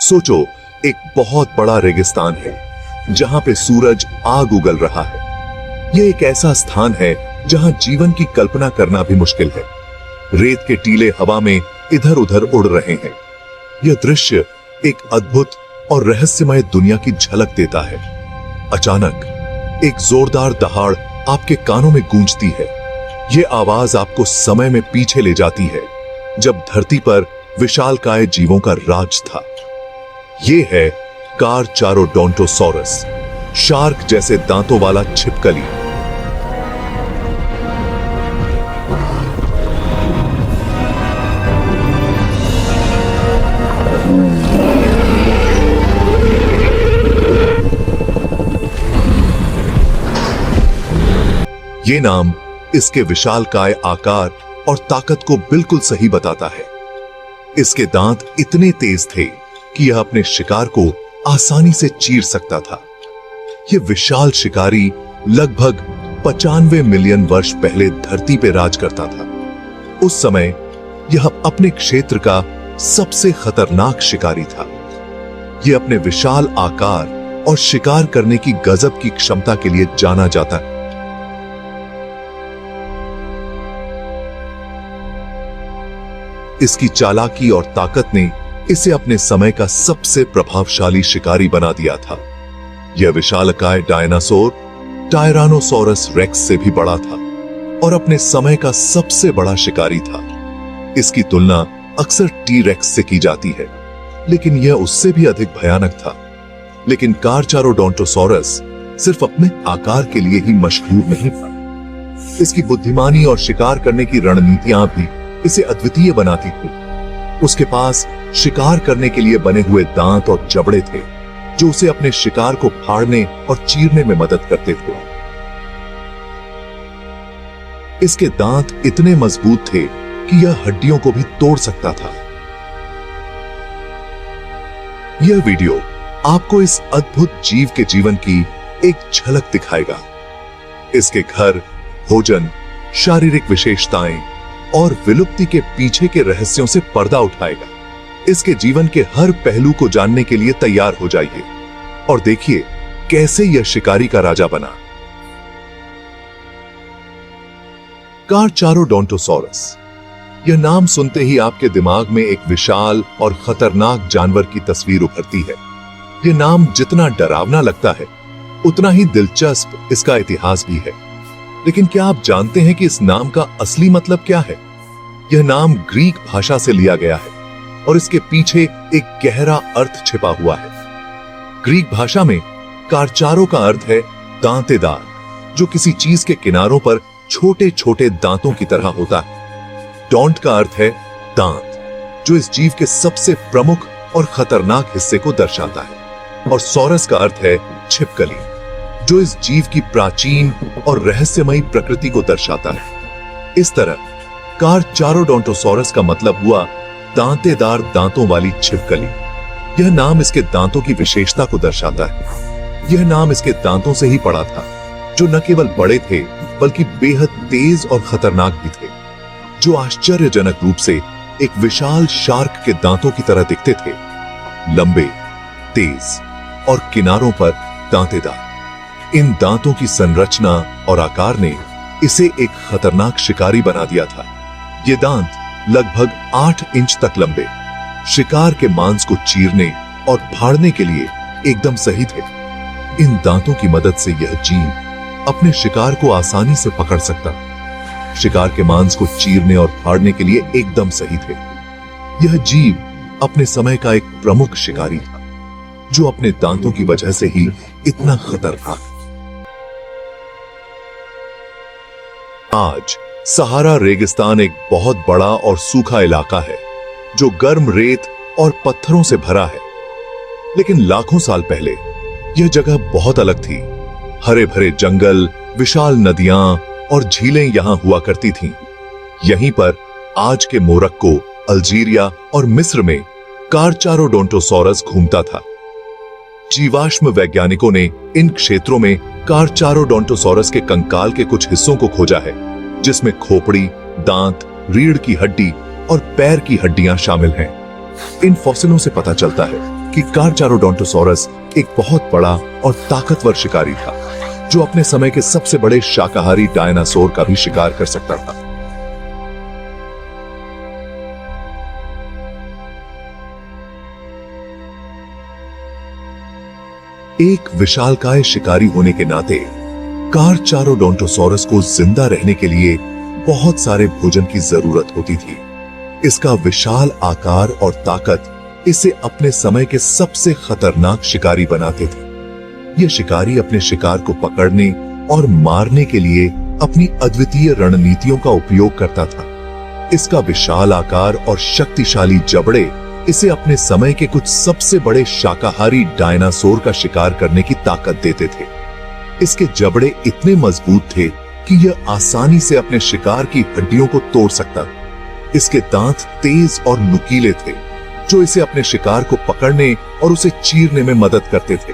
सोचो, एक बहुत बड़ा रेगिस्तान है जहां पे सूरज आग उगल रहा है। यह एक ऐसा स्थान है जहां जीवन की कल्पना करना भी मुश्किल है। रेत के टीले हवा में इधर उधर उड़ रहे हैं। यह दृश्य एक अद्भुत और रहस्यमय दुनिया की झलक देता है। अचानक एक जोरदार दहाड़ आपके कानों में गूंजती है। यह आवाज आपको समय में पीछे ले जाती है, जब धरती पर विशालकाय जीवों का राज था। यह है कारचारोडोंटोसॉरस, शार्क जैसे दांतों वाला छिपकली। ये नाम इसके विशालकाय आकार और ताकत को बिल्कुल सही बताता है। इसके दांत इतने तेज थे कि यह अपने शिकार को आसानी से चीर सकता था। यह विशाल शिकारी लगभग 95 मिलियन वर्ष पहले धरती पर राज करता था। उस समय यह अपने क्षेत्र का सबसे खतरनाक शिकारी था। यह अपने विशाल आकार और शिकार करने की गजब की क्षमता के लिए जाना जाता है। इसकी चालाकी और ताकत ने इसे अपने समय का सबसे प्रभावशाली शिकारी बना दिया था। यह विशालकाय डायनासोर टायरानोसोरस रेक्स से भी बड़ा था और अपने समय का सबसे बड़ा शिकारी था। इसकी तुलना अक्सर टी रेक्स से की जाती है, लेकिन यह उससे भी अधिक भयानक था। लेकिन कारचारोडोंटोसॉरस सिर्फ अपने आकार के लिए ही मशहूर नहीं था। इसकी बुद्धिमानी और शिकार करने की रणनीतियां भी इसे अद्वितीय बनाती थी। उसके पास शिकार करने के लिए बने हुए दांत और जबड़े थे, जो उसे अपने शिकार को फाड़ने और चीरने में मदद करते थे। इसके दांत इतने मजबूत थे कि यह हड्डियों को भी तोड़ सकता था। यह वीडियो आपको इस अद्भुत जीव के जीवन की एक झलक दिखाएगा। इसके घर, भोजन, शारीरिक विशेषताएं और विलुप्ति के पीछे के रहस्यों से पर्दा उठाएगा। इसके जीवन के हर पहलू को जानने के लिए तैयार हो जाइए और देखिए कैसे यह शिकारी का राजा बना। कारचारोडोंटोसॉरस, यह नाम सुनते ही आपके दिमाग में एक विशाल और खतरनाक जानवर की तस्वीर उभरती है। यह नाम जितना डरावना लगता है, उतना ही दिलचस्प इसका इतिहास भी है। लेकिन क्या आप जानते हैं कि इस नाम का असली मतलब क्या है? यह नाम ग्रीक भाषा से लिया गया है और इसके पीछे एक गहरा अर्थ छिपा हुआ है। ग्रीक भाषा में कारचारो का अर्थ है दांतेदार, जो किसी चीज के किनारों पर छोटे छोटे दांतों की तरह होता है। डोंट का अर्थ है दांत, जो इस जीव के सबसे प्रमुख और खतरनाक हिस्से को दर्शाता है। और सॉरस का अर्थ है छिपकली, जो इस जीव की प्राचीन और रहस्यमयी प्रकृति को दर्शाता है। इस तरह कारचारोडोंटोसॉरस का मतलब हुआ दांतेदार दांतों वाली छिपकली। यह नाम इसके दांतों की विशेषता को दर्शाता है। यह नाम इसके दांतों से ही पड़ा था, जो न केवल बड़े थे बल्कि बेहद तेज और खतरनाक भी थे, जो आश्चर्यजनक रूप से एक विशाल शार्क के दांतों की तरह दिखते थे। लंबे, तेज और किनारों पर दांतेदार। इन दांतों की संरचना और आकार ने इसे एक खतरनाक शिकारी बना दिया था। ये दांत लगभग 8 इंच तक लंबे, शिकार के मांस को चीरने और फाड़ने के लिए एकदम सही थे। इन दांतों की मदद से यह जीव अपने शिकार को आसानी से पकड़ सकता, शिकार के मांस को चीरने और फाड़ने के लिए एकदम सही थे। यह जीव अपने समय का एक प्रमुख शिकारी था, जो अपने दांतों की वजह से ही इतना खतरनाक। आज सहारा रेगिस्तान एक बहुत बड़ा और सूखा इलाका है, जो गर्म रेत और पत्थरों से भरा है। लेकिन लाखों साल पहले यह जगह बहुत अलग थी। हरे भरे जंगल, विशाल नदियां और झीलें यहां हुआ करती थीं। यहीं पर आज के मोरक्को, अल्जीरिया और मिस्र में कारचारोडोंटोसॉरस घूमता था। जीवाश्म वैज्ञानिकों ने इन क्षेत्रों में कारचारोडोंटोसॉरस के कंकाल के कुछ हिस्सों को खोजा है, जिसमें खोपड़ी, दांत, रीढ़ की हड्डी और पैर की हड्डियां शामिल हैं। इन फॉसिलों से पता चलता है कि कारचारोडोंटोसॉरस एक बहुत बड़ा और ताकतवर शिकारी था, जो अपने समय के सबसे बड़े शाकाहारी डायनासोर का भी शिकार कर सकता था। एक विशालकाय शिकारी होने के नाते कारचारोडोंटोसॉरस को जिंदा रहने के लिए बहुत सारे भोजन की जरूरत होती थी। इसका विशाल आकार और ताकत इसे अपने समय के सबसे खतरनाक शिकारी बनाते थे। यह शिकारी अपने शिकार को पकड़ने और मारने के लिए अपनी अद्वितीय रणनीतियों का उपयोग करता था। इसका विशाल आकार और शक्तिशाली जबड़े इसे अपने समय के कुछ सबसे बड़े शाकाहारी डायनासोर का शिकार करने की ताकत देते थे। इसके जबड़े इतने मजबूत थे कि यह आसानी से अपने शिकार की हड्डियों को तोड़ सकता था। इसके दांत तेज और नुकीले थे, जो इसे अपने शिकार को पकड़ने और उसे चीरने में मदद करते थे।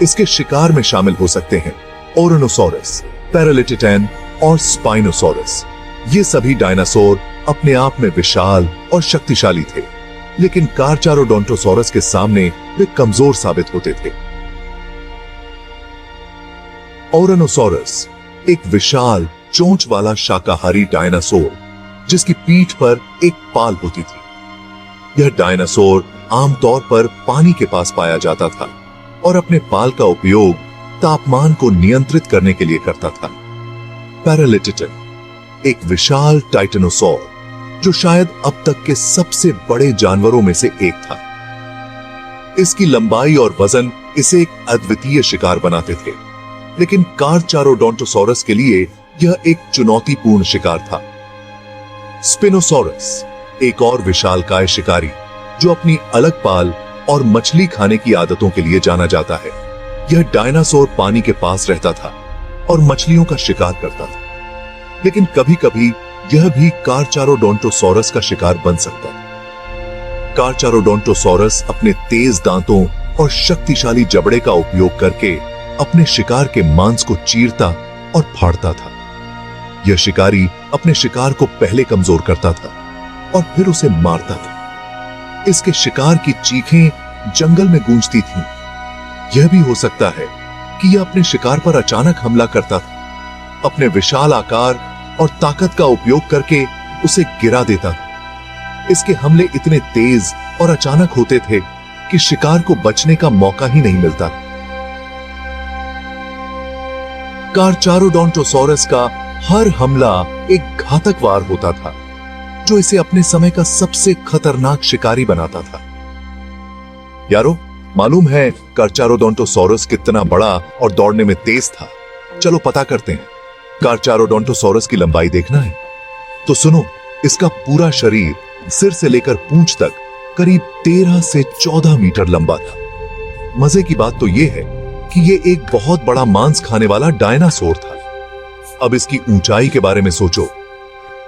इसके शिकार में शामिल हो सकते हैं ओरनोसॉरस, पैरालिटिटैन और स्पाइनोसॉरस। ये सभी डायनासोर अपने आप में विशाल और शक्तिशाली थे, लेकिन कारचारोडोंटोसॉरस के सामने वे कमजोर साबित होते थे। ओरनोसॉरस एक विशाल चोंच वाला शाकाहारी डायनासोर, जिसकी पीठ पर एक पाल होती थी। यह डायनासोर आमतौर पर पानी के पास पाया जाता था और अपने पाल का उपयोग तापमान को नियंत्रित करने के लिए करता था। पैरालिटिटन एक विशाल टाइटेनोसॉर, जो शायद अब तक के सबसे बड़े जानवरों में से एक था। इसकी लंबाई और वजन इसे एक अद्वितीय शिकार बनाते थे, लेकिन कारचारोडोंटोसॉरस के लिए यह एक चुनौतीपूर्ण शिकार था। स्पिनोसॉरस एक और विशालकाय शिकारी, जो अपनी अलग पाल और मछली खाने की आदतों के लिए जाना जाता है। यह डायनासोर पानी के पास रहता था और मछलियों का शिकार करता था, लेकिन कभी-कभी यह भी कारचारोडोंटोसॉरस का शिकार बन सकता है। कारचारोडोंटोसॉरस अपने तेज दांतों और शक्तिशाली जबड़े का उपयोग करके अपने शिकार के मांस को चीरता और फाड़ता था। यह शिकारी अपने शिकार को पहले कमजोर करता था और फिर उसे मारता था। इसके शिकार की चीखें जंगल में गूंजती थीं। यह भी हो सकता है कि यह अपने शिकार पर अचानक हमला करता था, अपने विशाल आकार और ताकत का उपयोग करके उसे गिरा देता था। इसके हमले इतने तेज और अचानक होते थे कि शिकार को बचने का मौका ही नहीं मिलता। कारचारोडोंटोसॉरस का हर हमला एक घातक वार होता था, जो इसे अपने समय का सबसे खतरनाक शिकारी बनाता था। यारो, मालूम है कारचारोडोंटोसॉरस कितना बड़ा और दौड़ने में तेज था? चलो पता करते हैं। कारचारोडोंटोसॉरस की लंबाई देखना है तो सुनो, इसका पूरा शरीर सिर से लेकर पूंछ तक करीब 13 से 14 मीटर लंबा था। मजे की बात तो यह है कि यह एक बहुत बड़ा मांस खाने वाला डायनासोर था। अब इसकी ऊंचाई के बारे में सोचो।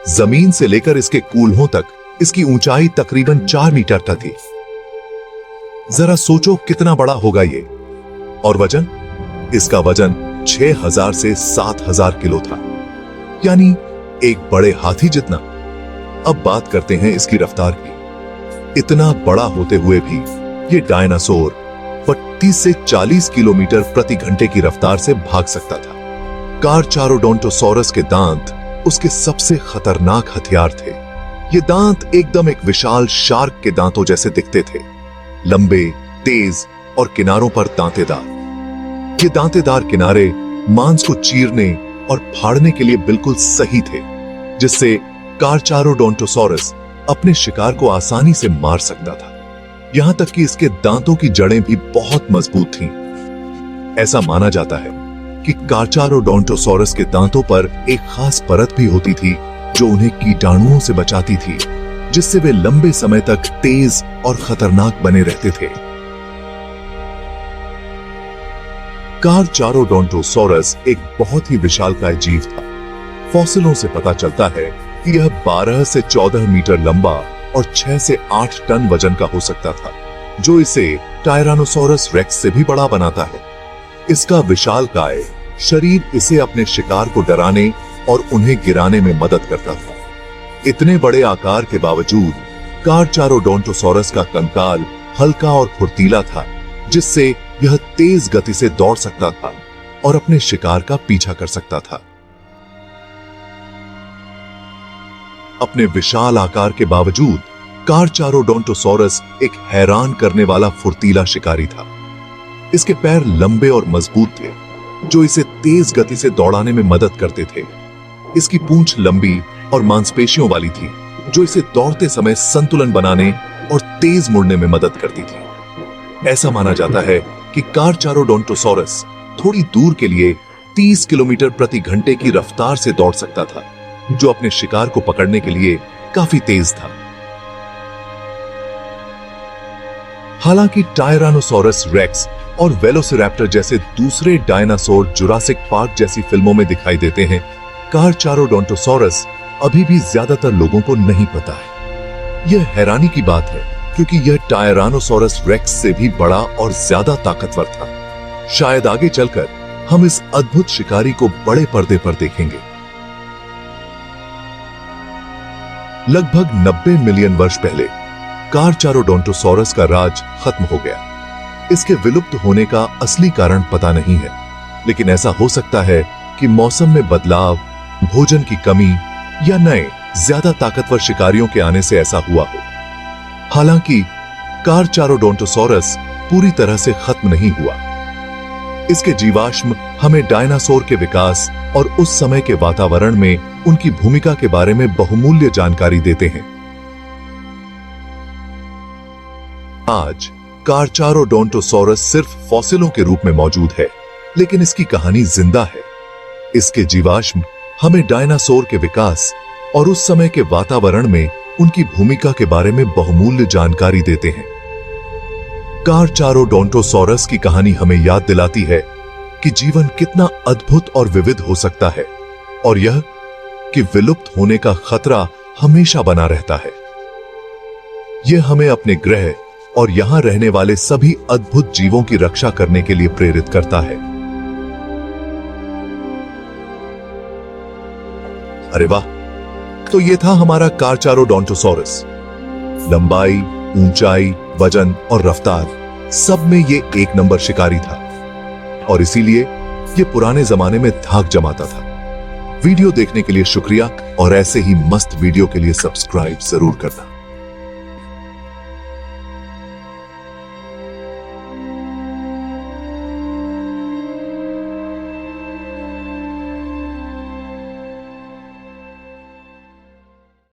जमीन से लेकर इसके कूल्हों तक इसकी ऊंचाई तकरीबन 4 मीटर तक थी। जरा सोचो कितना बड़ा होगा ये। और वजन? इसका वजन 6000 से 7000 किलो था, यानी एक बड़े हाथी जितना। अब बात करते हैं इसकी रफ्तार की। इतना बड़ा होते हुए भी ये डायनासोर 30 से 40 किलोमीटर प्रति घंटे की रफ्तार से भाग सकता था। कारचारोडोंटोसॉरस के दांत उसके सबसे खतरनाक हथियार थे। ये दांत एकदम एक विशाल शार्क के दांतों जैसे दिखते थे, लंबे, तेज और किनारों पर दांतेदार। ये दांतेदार किनारे मांस को चीरने और फाड़ने के लिए बिल्कुल सही थे, जिससे कारचारोडोंटोसॉरस अपने शिकार को आसानी से मार सकता था। यहां तक कि इसके दांतों की जड़ें भी बहुत मजबूत थीं। ऐसा माना जाता है कि कारचारोडोंटोसॉरस के दांतों पर एक खास परत भी होती थी, जो उन्हें कीटाणुओं से बचाती थी, जिससे वे लंबे समय तक तेज और खतरनाक बने रहते थे। कारचारोडोंटोसॉरस एक बहुत ही विशालकाय जीव था। फॉसिलों से पता चलता है कि यह 12 से 14 मीटर लंबा और 6 से 8 टन वजन का हो सकता था, जो इसे टायरानोसॉरस रेक्स से भी बड़ा बनाता है। इसका विशालकाय शरीर इसे अपने शिकार को डराने और उन्हें गिराने में मदद करता था। इतने बड़े आकार के बावजूद कारचारोडोंटोसॉरस का कंकाल हल्का और फुर्तीला था, जिससे यह तेज गति से दौड़ सकता था और अपने शिकार का पीछा कर सकता था। अपने विशाल आकार के बावजूद कारचारोडोंटोसॉरस एक हैरान करने वाला फुर्तीला शिकारी था। इसके पैर लंबे और मजबूत थे, जो इसे तेज गति से दौड़ाने में मदद करते थे। इसकी पूंछ लंबी और मांसपेशियों वाली थी, जो इसे दौड़ते समय संतुलन बनाने और तेज मुड़ने में मदद करती थी। ऐसा माना जाता है कि कारचारोडोंटोसॉरस थोड़ी दूर के लिए 30 किलोमीटर प्रति घंटे की रफ्तार से दौड़ सकता था, जो अपने शिकार को पकड़ने के लिए काफी तेज था। हालांकि टायरानोसॉरस रेक्स और वेलोसिरैप्टर जैसे दूसरे डायनासोर जुरासिक पार्क जैसी फिल्मों में दिखाई देते हैं, कारचारोडोंटोसॉरस अभी भी ज्यादातर लोगों को नहीं पता है। यह हैरानी की बात है, क्योंकि यह टायरानोसॉरस रेक्स से भी बड़ा और ज्यादा ताकतवर था। शायद आगे चलकर हम इस अद्भुत शिकारी को बड़े पर्दे पर देखेंगे। लगभग 90 मिलियन वर्ष पहले कारचारोडोंटोसॉरस का राज खत्म हो गया। इसके विलुप्त होने का असली कारण पता नहीं है, लेकिन ऐसा हो सकता है कि मौसम में बदलाव, भोजन की कमी या नए ज्यादा ताकतवर शिकारियों के आने से ऐसा हुआ हो। हालांकि कारचारोडोंटोसॉरस पूरी तरह से खत्म नहीं हुआ। इसके जीवाश्म हमें डायनासोर के विकास और उस समय के वातावरण में उनकी भूमिका के बारे में बहुमूल्य जानकारी देते हैं। आज कारचारोडोंटोसॉरस सिर्फ फॉसिलों के रूप में मौजूद है, लेकिन इसकी कहानी जिंदा है। इसके जीवाश्म हमें डायनासोर के विकास और उस समय के वातावरण में उनकी भूमिका के बारे में बहुमूल्य जानकारी देते हैं। कारचारोडोंटोसॉरस की कहानी हमें याद दिलाती है कि जीवन कितना अद्भुत और विविध हो सकता है, और यह कि विलुप्त होने का खतरा हमेशा बना रहता है। यह हमें अपने ग्रह और यहां रहने वाले सभी अद्भुत जीवों की रक्षा करने के लिए प्रेरित करता है। अरे वाह! तो यह था हमारा कारचारोडोंटोसॉरस। लंबाई, ऊंचाई, वजन और रफ्तार, सब में ये एक नंबर शिकारी था, और इसीलिए ये पुराने जमाने में धाक जमाता था। वीडियो देखने के लिए शुक्रिया, और ऐसे ही मस्त वीडियो के लिए सब्सक्राइब जरूर करना।